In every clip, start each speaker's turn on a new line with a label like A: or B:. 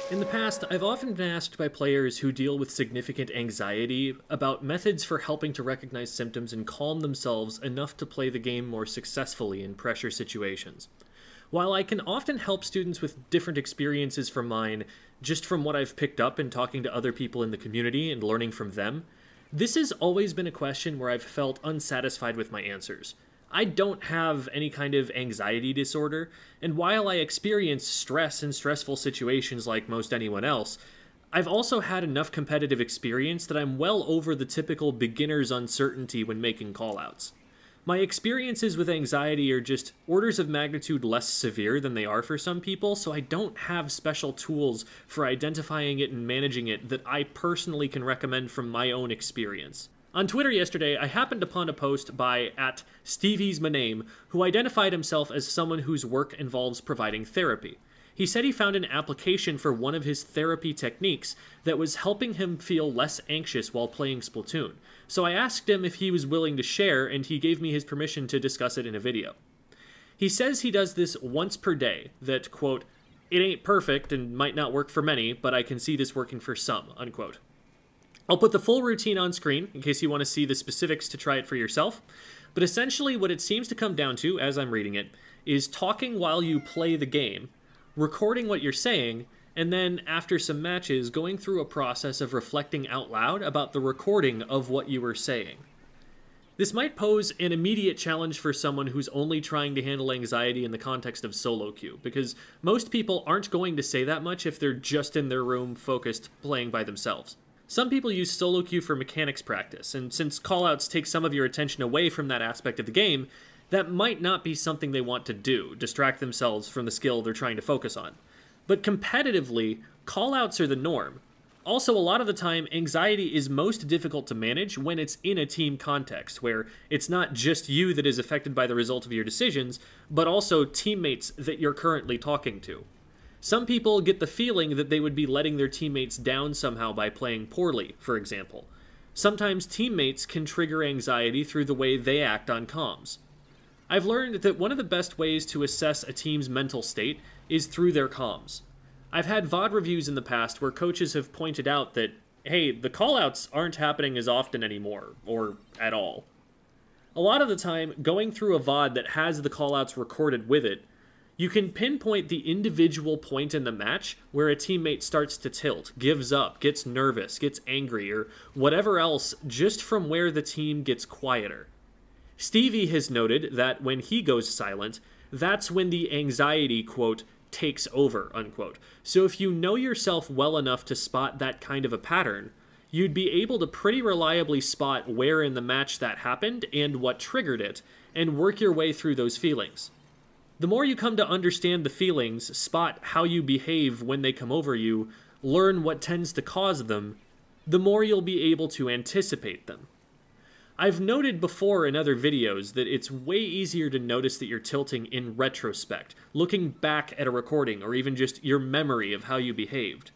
A: In the past, I've often been asked by players who deal with significant anxiety about methods for helping to recognize symptoms and calm themselves enough to play the game more successfully in pressure situations. While I can often help students with different experiences from mine, just from what I've picked up in talking to other people in the community and learning from them, this has always been a question where I've felt unsatisfied with my answers. I don't have any kind of anxiety disorder, and while I experience stress in stressful situations like most anyone else, I've also had enough competitive experience that I'm well over the typical beginner's uncertainty when making callouts. My experiences with anxiety are just orders of magnitude less severe than they are for some people, so I don't have special tools for identifying it and managing it that I personally can recommend from my own experience. On Twitter yesterday, I happened upon a post by @Stevie'sManame, who identified himself as someone whose work involves providing therapy. He said he found an application for one of his therapy techniques that was helping him feel less anxious while playing Splatoon. So I asked him if he was willing to share, and he gave me his permission to discuss it in a video. He says he does this once per day, that, quote, "It ain't perfect and might not work for many, but I can see this working for some," unquote. I'll put the full routine on screen in case you want to see the specifics to try it for yourself, but essentially what it seems to come down to, as I'm reading it, is talking while you play the game, recording what you're saying, and then after some matches going through a process of reflecting out loud about the recording of what you were saying. This might pose an immediate challenge for someone who's only trying to handle anxiety in the context of solo queue, because most people aren't going to say that much if they're just in their room focused playing by themselves. Some people use solo queue for mechanics practice, and since callouts take some of your attention away from that aspect of the game, that might not be something they want to do, distract themselves from the skill they're trying to focus on. But competitively, callouts are the norm. Also, a lot of the time, anxiety is most difficult to manage when it's in a team context, where it's not just you that is affected by the result of your decisions, but also teammates that you're currently talking to. Some people get the feeling that they would be letting their teammates down somehow by playing poorly, for example. Sometimes teammates can trigger anxiety through the way they act on comms. I've learned that one of the best ways to assess a team's mental state is through their comms. I've had VOD reviews in the past where coaches have pointed out that, hey, the callouts aren't happening as often anymore, or at all. A lot of the time, going through a VOD that has the callouts recorded with it, you can pinpoint the individual point in the match where a teammate starts to tilt, gives up, gets nervous, gets angry, or whatever else just from where the team gets quieter. Stevie has noted that when he goes silent, that's when the anxiety, quote, takes over, unquote. So if you know yourself well enough to spot that kind of a pattern, you'd be able to pretty reliably spot where in the match that happened and what triggered it, and work your way through those feelings. The more you come to understand the feelings, spot how you behave when they come over you, learn what tends to cause them, the more you'll be able to anticipate them. I've noted before in other videos that it's way easier to notice that you're tilting in retrospect, looking back at a recording or even just your memory of how you behaved.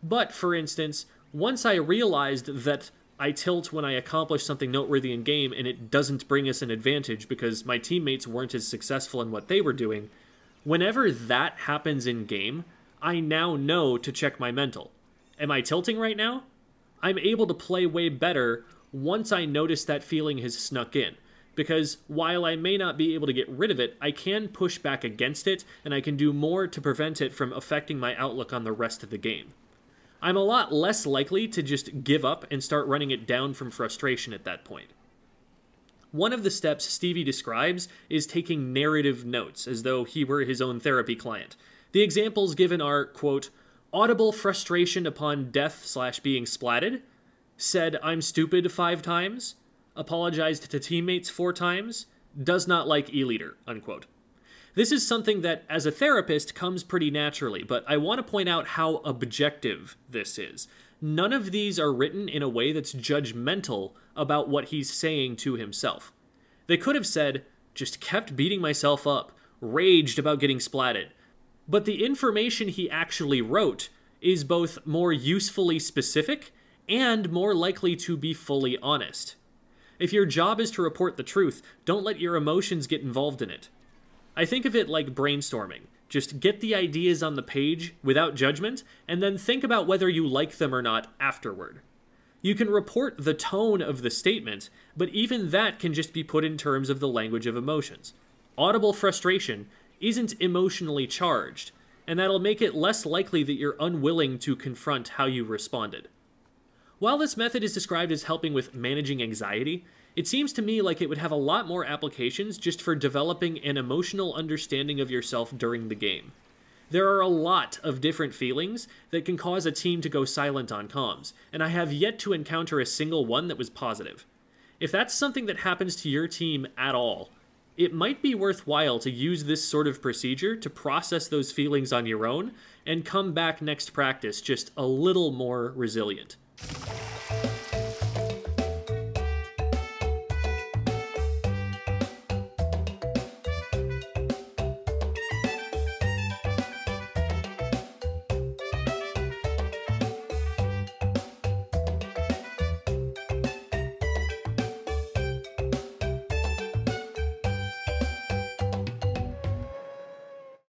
A: But, for instance, once I realized that I tilt when I accomplish something noteworthy in game and it doesn't bring us an advantage because my teammates weren't as successful in what they were doing, whenever that happens in game, I now know to check my mental. Am I tilting right now? I'm able to play way better once I notice that feeling has snuck in, because while I may not be able to get rid of it, I can push back against it and I can do more to prevent it from affecting my outlook on the rest of the game. I'm a lot less likely to just give up and start running it down from frustration at that point. One of the steps Stevie describes is taking narrative notes, as though he were his own therapy client. The examples given are, quote, audible frustration upon death/being splatted, said I'm stupid 5 times, apologized to teammates 4 times, does not like E-Leader, unquote. This is something that, as a therapist, comes pretty naturally, but I want to point out how objective this is. None of these are written in a way that's judgmental about what he's saying to himself. They could have said, just kept beating myself up, raged about getting splatted. But the information he actually wrote is both more usefully specific and more likely to be fully honest. If your job is to report the truth, don't let your emotions get involved in it. I think of it like brainstorming. Just get the ideas on the page without judgment, and then think about whether you like them or not afterward. You can report the tone of the statement, but even that can just be put in terms of the language of emotions. Audible frustration isn't emotionally charged, and that'll make it less likely that you're unwilling to confront how you responded. While this method is described as helping with managing anxiety, it seems to me like it would have a lot more applications just for developing an emotional understanding of yourself during the game. There are a lot of different feelings that can cause a team to go silent on comms, and I have yet to encounter a single one that was positive. If that's something that happens to your team at all, it might be worthwhile to use this sort of procedure to process those feelings on your own and come back next practice just a little more resilient.